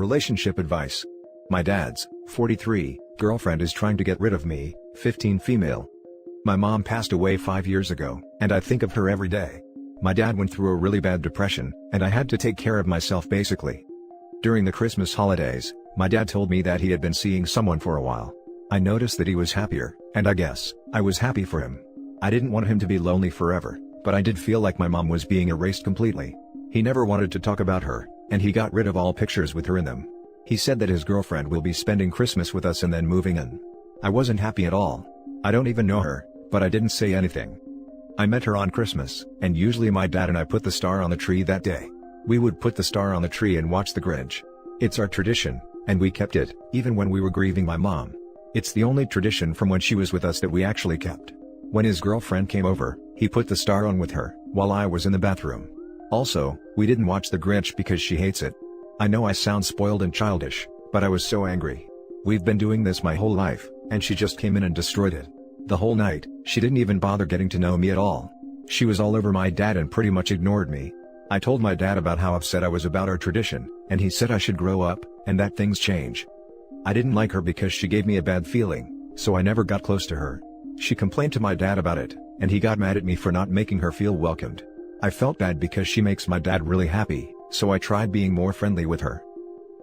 Relationship advice. My dad's, 43, girlfriend is trying to get rid of me, 15 female. My mom passed away 5 years ago, and I think of her every day. My dad went through a really bad depression, and I had to take care of myself basically. During the Christmas holidays, my dad told me that he had been seeing someone for a while. I noticed that he was happier, and I guess I was happy for him. I didn't want him to be lonely forever, but I did feel like my mom was being erased completely. He never wanted to talk about her, and he got rid of all pictures with her in them. He said that his girlfriend will be spending Christmas with us and then moving in. I wasn't happy at all. I don't even know her, but I didn't say anything. I met her on Christmas, and usually my dad and I put the star on the tree that day. We would put the star on the tree and watch The Grinch. It's our tradition, and we kept it, even when we were grieving my mom. It's the only tradition from when she was with us that we actually kept. When his girlfriend came over, he put the star on with her, while I was in the bathroom. Also, we didn't watch The Grinch because she hates it. I know I sound spoiled and childish, but I was so angry. We've been doing this my whole life, and she just came in and destroyed it. The whole night, she didn't even bother getting to know me at all. She was all over my dad and pretty much ignored me. I told my dad about how upset I was about our tradition, and he said I should grow up, and that things change. I didn't like her because she gave me a bad feeling, so I never got close to her. She complained to my dad about it, and he got mad at me for not making her feel welcomed. I felt bad because she makes my dad really happy, so I tried being more friendly with her.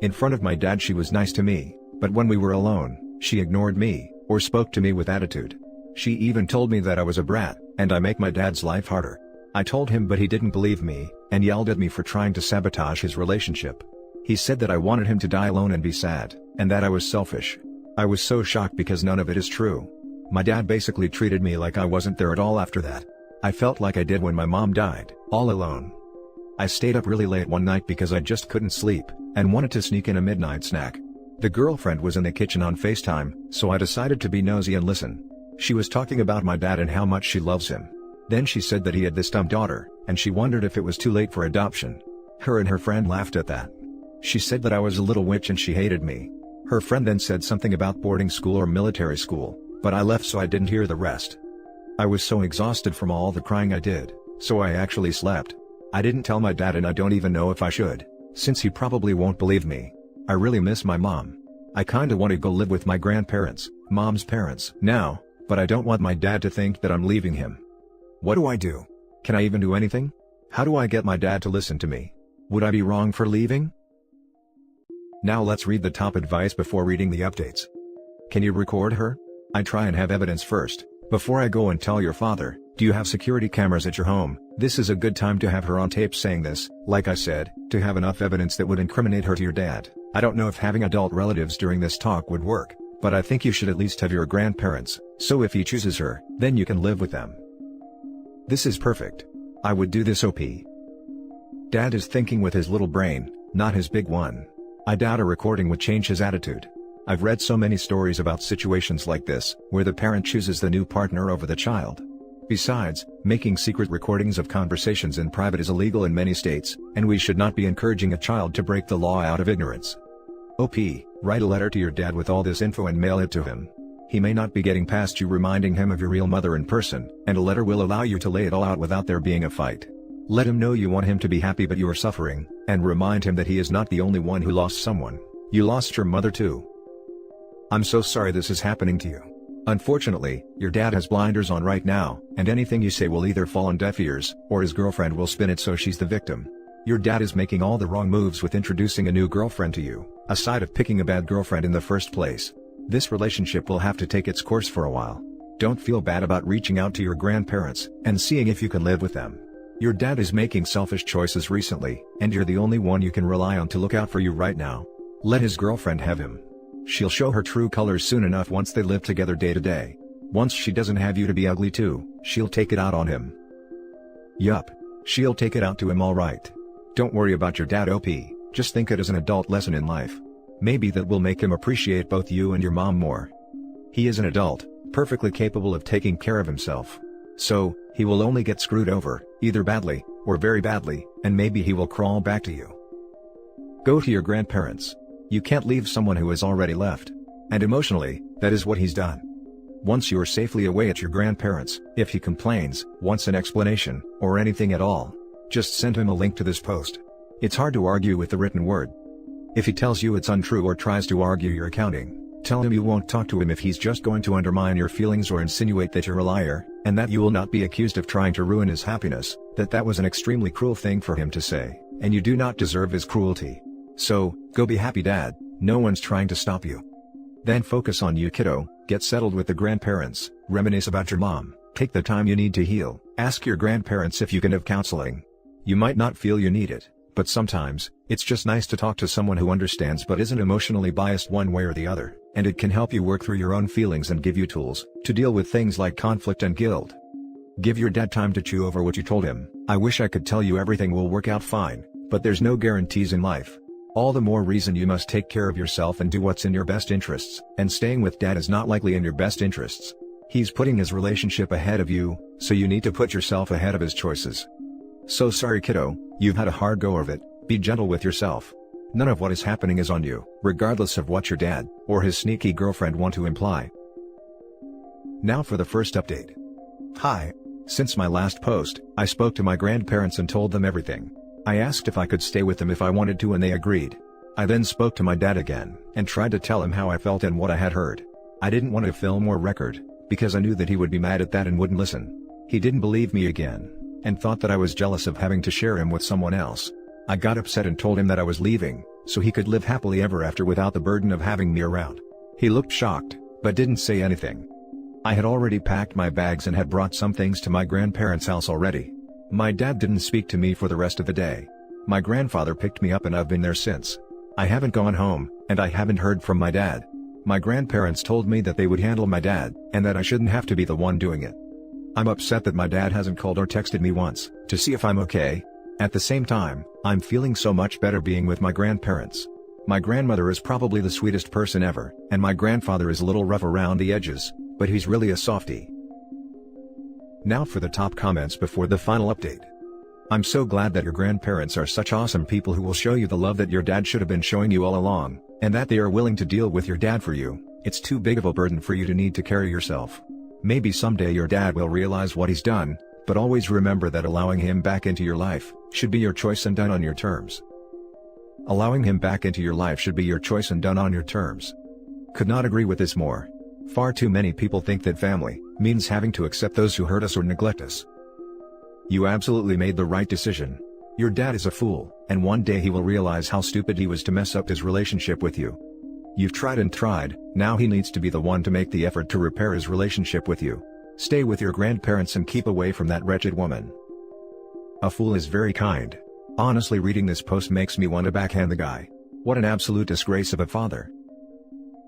In front of my dad she was nice to me, but when we were alone, she ignored me, or spoke to me with attitude. She even told me that I was a brat, and I make my dad's life harder. I told him but he didn't believe me, and yelled at me for trying to sabotage his relationship. He said that I wanted him to die alone and be sad, and that I was selfish. I was so shocked because none of it is true. My dad basically treated me like I wasn't there at all after that. I felt like I did when my mom died, all alone. I stayed up really late one night because I just couldn't sleep, and wanted to sneak in a midnight snack. The girlfriend was in the kitchen on FaceTime, so I decided to be nosy and listen. She was talking about my dad and how much she loves him. Then she said that he had this dumb daughter, and she wondered if it was too late for adoption. Her and her friend laughed at that. She said that I was a little witch and she hated me. Her friend then said something about boarding school or military school, but I left so I didn't hear the rest. I was so exhausted from all the crying I did, so I actually slept. I didn't tell my dad and I don't even know if I should, since he probably won't believe me. I really miss my mom. I kinda wanna go live with my grandparents, mom's parents, now, but I don't want my dad to think that I'm leaving him. What do I do? Can I even do anything? How do I get my dad to listen to me? Would I be wrong for leaving? Now let's read the top advice before reading the updates. Can you record her? I try and have evidence first. Before I go and tell your father, do you have security cameras at your home? This is a good time to have her on tape saying this, like I said, to have enough evidence that would incriminate her to your dad. I don't know if having adult relatives during this talk would work, but I think you should at least have your grandparents, so if he chooses her, then you can live with them. This is perfect. I would do this OP. Dad is thinking with his little brain, not his big one. I doubt a recording would change his attitude. I've read so many stories about situations like this, where the parent chooses the new partner over the child. Besides, making secret recordings of conversations in private is illegal in many states, and we should not be encouraging a child to break the law out of ignorance. OP, write a letter to your dad with all this info and mail it to him. He may not be getting past you reminding him of your real mother in person, and a letter will allow you to lay it all out without there being a fight. Let him know you want him to be happy but you are suffering, and remind him that he is not the only one who lost someone. You lost your mother too. I'm so sorry this is happening to you. Unfortunately, your dad has blinders on right now, and anything you say will either fall on deaf ears, or his girlfriend will spin it so she's the victim. Your dad is making all the wrong moves with introducing a new girlfriend to you, aside of picking a bad girlfriend in the first place. This relationship will have to take its course for a while. Don't feel bad about reaching out to your grandparents, and seeing if you can live with them. Your dad is making selfish choices recently, and you're the only one you can rely on to look out for you right now. Let his girlfriend have him. She'll show her true colors soon enough once they live together day to day. Once she doesn't have you to be ugly too, she'll take it out on him. Yup. She'll take it out to him alright. Don't worry about your dad OP, just think it as an adult lesson in life. Maybe that will make him appreciate both you and your mom more. He is an adult, perfectly capable of taking care of himself. So, he will only get screwed over, either badly, or very badly, and maybe he will crawl back to you. Go to your grandparents. You can't leave someone who has already left. And emotionally, that is what he's done. Once you are safely away at your grandparents, if he complains, wants an explanation, or anything at all, just send him a link to this post. It's hard to argue with the written word. If he tells you it's untrue or tries to argue your accounting, tell him you won't talk to him if he's just going to undermine your feelings or insinuate that you're a liar, and that you will not be accused of trying to ruin his happiness, that was an extremely cruel thing for him to say, and you do not deserve his cruelty. So, go be happy, Dad, no one's trying to stop you. Then focus on you, kiddo, get settled with the grandparents, reminisce about your mom, take the time you need to heal, ask your grandparents if you can have counseling. You might not feel you need it, but sometimes, it's just nice to talk to someone who understands but isn't emotionally biased one way or the other, and it can help you work through your own feelings and give you tools to deal with things like conflict and guilt. Give your dad time to chew over what you told him. I wish I could tell you everything will work out fine, but there's no guarantees in life. All the more reason you must take care of yourself and do what's in your best interests, and staying with dad is not likely in your best interests. He's putting his relationship ahead of you, so you need to put yourself ahead of his choices. So sorry, kiddo, you've had a hard go of it. Be gentle with yourself. None of what is happening is on you, regardless of what your dad or his sneaky girlfriend want to imply. Now for the first update. Hi. Since my last post, I spoke to my grandparents and told them everything. I asked if I could stay with them if I wanted to and they agreed. I then spoke to my dad again and tried to tell him how I felt and what I had heard. I didn't want to film or record, because I knew that he would be mad at that and wouldn't listen. He didn't believe me again, and thought that I was jealous of having to share him with someone else. I got upset and told him that I was leaving, so he could live happily ever after without the burden of having me around. He looked shocked, but didn't say anything. I had already packed my bags and had brought some things to my grandparents' house already. My dad didn't speak to me for the rest of the day. My grandfather picked me up and I've been there since. I haven't gone home, and I haven't heard from my dad. My grandparents told me that they would handle my dad, and that I shouldn't have to be the one doing it. I'm upset that my dad hasn't called or texted me once, to see if I'm okay. At the same time, I'm feeling so much better being with my grandparents. My grandmother is probably the sweetest person ever, and my grandfather is a little rough around the edges, but he's really a softie. Now for the top comments before the final update. I'm so glad that your grandparents are such awesome people who will show you the love that your dad should have been showing you all along, and that they are willing to deal with your dad for you. It's too big of a burden for you to need to carry yourself. Maybe someday your dad will realize what he's done, but always remember that allowing him back into your life should be your choice and done on your terms. Allowing him back into your life should be your choice and done on your terms. Could not agree with this more. Far too many people think that family means having to accept those who hurt us or neglect us. You absolutely made the right decision. Your dad is a fool, and one day he will realize how stupid he was to mess up his relationship with you. You've tried and tried, now he needs to be the one to make the effort to repair his relationship with you. Stay with your grandparents and keep away from that wretched woman. A fool is very kind. Honestly, reading this post makes me want to backhand the guy. What an absolute disgrace of a father.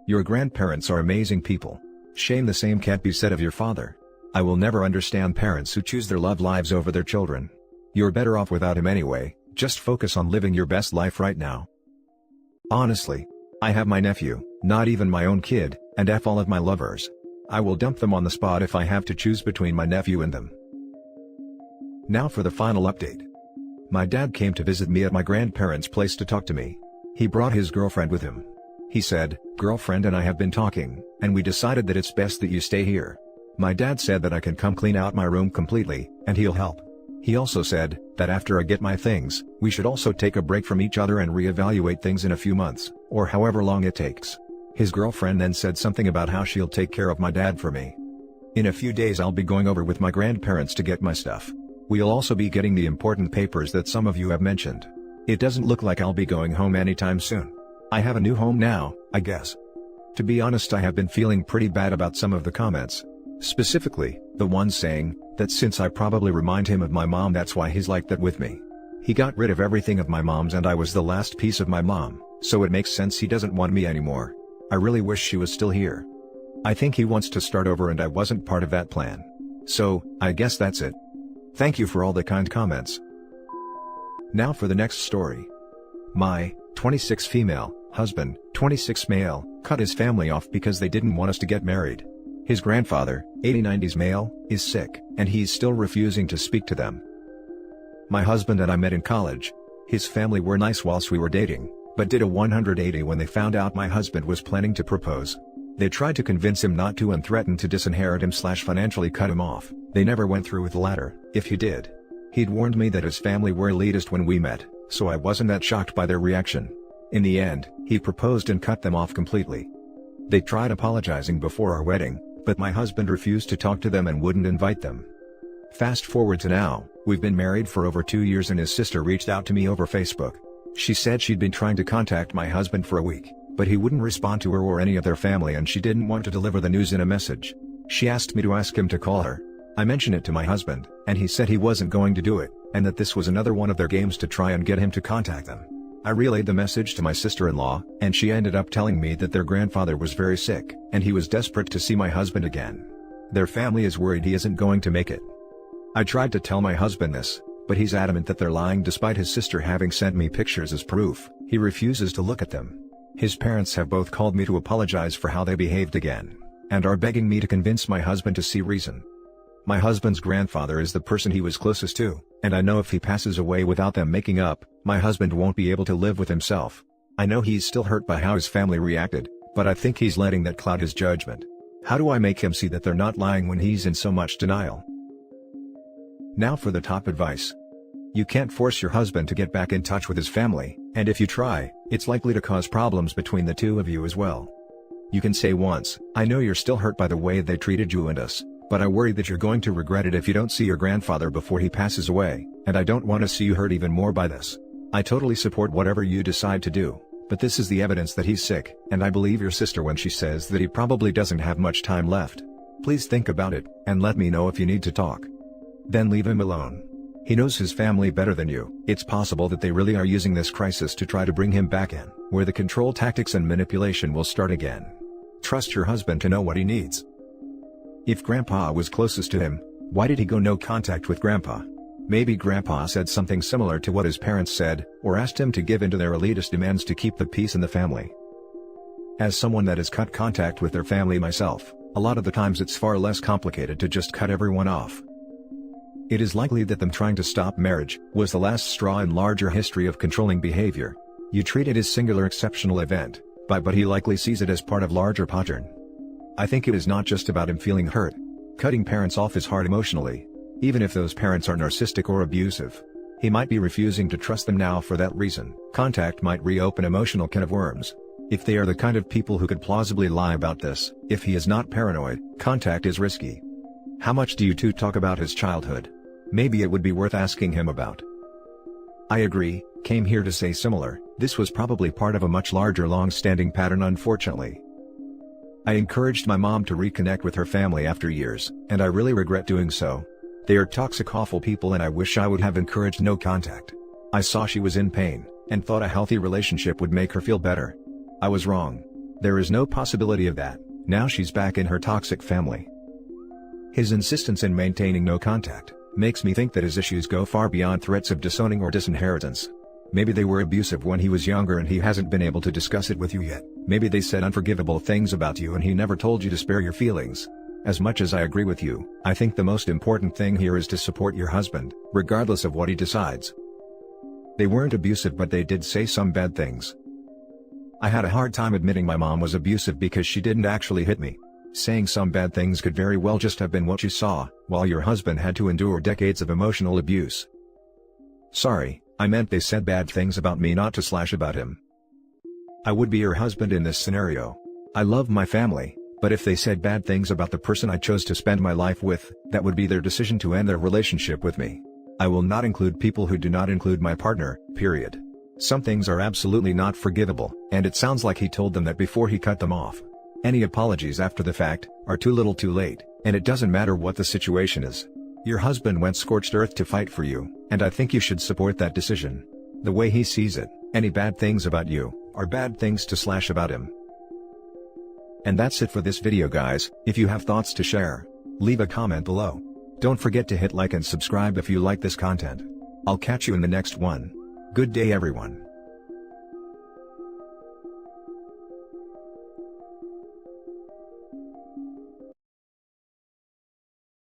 Your grandparents are amazing people. Shame the same can't be said of your father. I will never understand parents who choose their love lives over their children. You're better off without him anyway, just focus on living your best life right now. Honestly, I have my nephew, not even my own kid, and F all of my lovers. I will dump them on the spot if I have to choose between my nephew and them. Now for the final update. My dad came to visit me at my grandparents' place to talk to me. He brought his girlfriend with him. He said, "Girlfriend and I have been talking, and we decided that it's best that you stay here." My dad said that I can come clean out my room completely, and he'll help. He also said that after I get my things, we should also take a break from each other and reevaluate things in a few months, or however long it takes. His girlfriend then said something about how she'll take care of my dad for me. In a few days I'll be going over with my grandparents to get my stuff. We'll also be getting the important papers that some of you have mentioned. It doesn't look like I'll be going home anytime soon. I have a new home now, I guess. To be honest, I have been feeling pretty bad about some of the comments. Specifically, the ones saying that since I probably remind him of my mom, that's why he's like that with me. He got rid of everything of my mom's and I was the last piece of my mom, so it makes sense he doesn't want me anymore. I really wish she was still here. I think he wants to start over and I wasn't part of that plan. So, I guess that's it. Thank you for all the kind comments. Now for the next story. My 26 female husband, 26 male, cut his family off because they didn't want us to get married. His grandfather, 80-90s male, is sick, and he's still refusing to speak to them. My husband and I met in college. His family were nice whilst we were dating, but did a 180 when they found out my husband was planning to propose. They tried to convince him not to and threatened to disinherit him / financially cut him off. They never went through with the latter. If he did, he'd warned me that his family were elitist when we met, so I wasn't that shocked by their reaction. In the end, he proposed and cut them off completely. They tried apologizing before our wedding, but my husband refused to talk to them and wouldn't invite them. Fast forward to now, we've been married for over 2 years and his sister reached out to me over Facebook. She said she'd been trying to contact my husband for a week, but he wouldn't respond to her or any of their family and she didn't want to deliver the news in a message. She asked me to ask him to call her. I mentioned it to my husband, and he said he wasn't going to do it, and that this was another one of their games to try and get him to contact them. I relayed the message to my sister-in-law, and she ended up telling me that their grandfather was very sick, and he was desperate to see my husband again. Their family is worried he isn't going to make it. I tried to tell my husband this, but he's adamant that they're lying despite his sister having sent me pictures as proof. He refuses to look at them. His parents have both called me to apologize for how they behaved again, and are begging me to convince my husband to see reason. My husband's grandfather is the person he was closest to, and I know if he passes away without them making up, my husband won't be able to live with himself. I know he's still hurt by how his family reacted, but I think he's letting that cloud his judgment. How do I make him see that they're not lying when he's in so much denial? Now for the top advice. You can't force your husband to get back in touch with his family, and if you try, it's likely to cause problems between the two of you as well. You can say once, "I know you're still hurt by the way they treated you and us, but I worry that you're going to regret it if you don't see your grandfather before he passes away, and I don't want to see you hurt even more by this. I totally support whatever you decide to do, but this is the evidence that he's sick, and I believe your sister when she says that he probably doesn't have much time left. Please think about it, and let me know if you need to talk." Then leave him alone. He knows his family better than you. It's possible that they really are using this crisis to try to bring him back in, where the control tactics and manipulation will start again. Trust your husband to know what he needs. If Grandpa was closest to him, why did he go no contact with Grandpa? Maybe Grandpa said something similar to what his parents said, or asked him to give in to their elitist demands to keep the peace in the family. As someone that has cut contact with their family myself, a lot of the times it's far less complicated to just cut everyone off. It is likely that them trying to stop marriage was the last straw in larger history of controlling behavior. You treat it as singular exceptional event, but he likely sees it as part of larger pattern. I think it is not just about him feeling hurt. Cutting parents off is hard emotionally. Even if those parents are narcissistic or abusive, he might be refusing to trust them now for that reason. Contact might reopen emotional can of worms. If they are the kind of people who could plausibly lie about this, if he is not paranoid, contact is risky. How much do you two talk about his childhood? Maybe it would be worth asking him about. I agree, came here to say similar. This was probably part of a much larger long-standing pattern unfortunately. I encouraged my mom to reconnect with her family after years, and I really regret doing so. They are toxic awful people and I wish I would have encouraged no contact. I saw she was in pain, and thought a healthy relationship would make her feel better. I was wrong. There is no possibility of that. Now she's back in her toxic family. His insistence in maintaining no contact makes me think that his issues go far beyond threats of disowning or disinheritance. Maybe they were abusive when he was younger and he hasn't been able to discuss it with you yet. Maybe they said unforgivable things about you and he never told you to spare your feelings. As much as I agree with you, I think the most important thing here is to support your husband, regardless of what he decides. They weren't abusive but they did say some bad things. I had a hard time admitting my mom was abusive because she didn't actually hit me. Saying some bad things could very well just have been what you saw, while your husband had to endure decades of emotional abuse. Sorry, I meant they said bad things about me, not to slash about him. I would be your husband in this scenario. I love my family, but if they said bad things about the person I chose to spend my life with, that would be their decision to end their relationship with me. I will not include people who do not include my partner, period. Some things are absolutely not forgivable, and it sounds like he told them that before he cut them off. Any apologies after the fact are too little too late, and it doesn't matter what the situation is. Your husband went scorched earth to fight for you, and I think you should support that decision. The way he sees it, any bad things about you are bad things to slash about him. And that's it for this video guys. If you have thoughts to share, leave a comment below. Don't forget to hit like and subscribe if you like this content. I'll catch you in the next one. Good day everyone.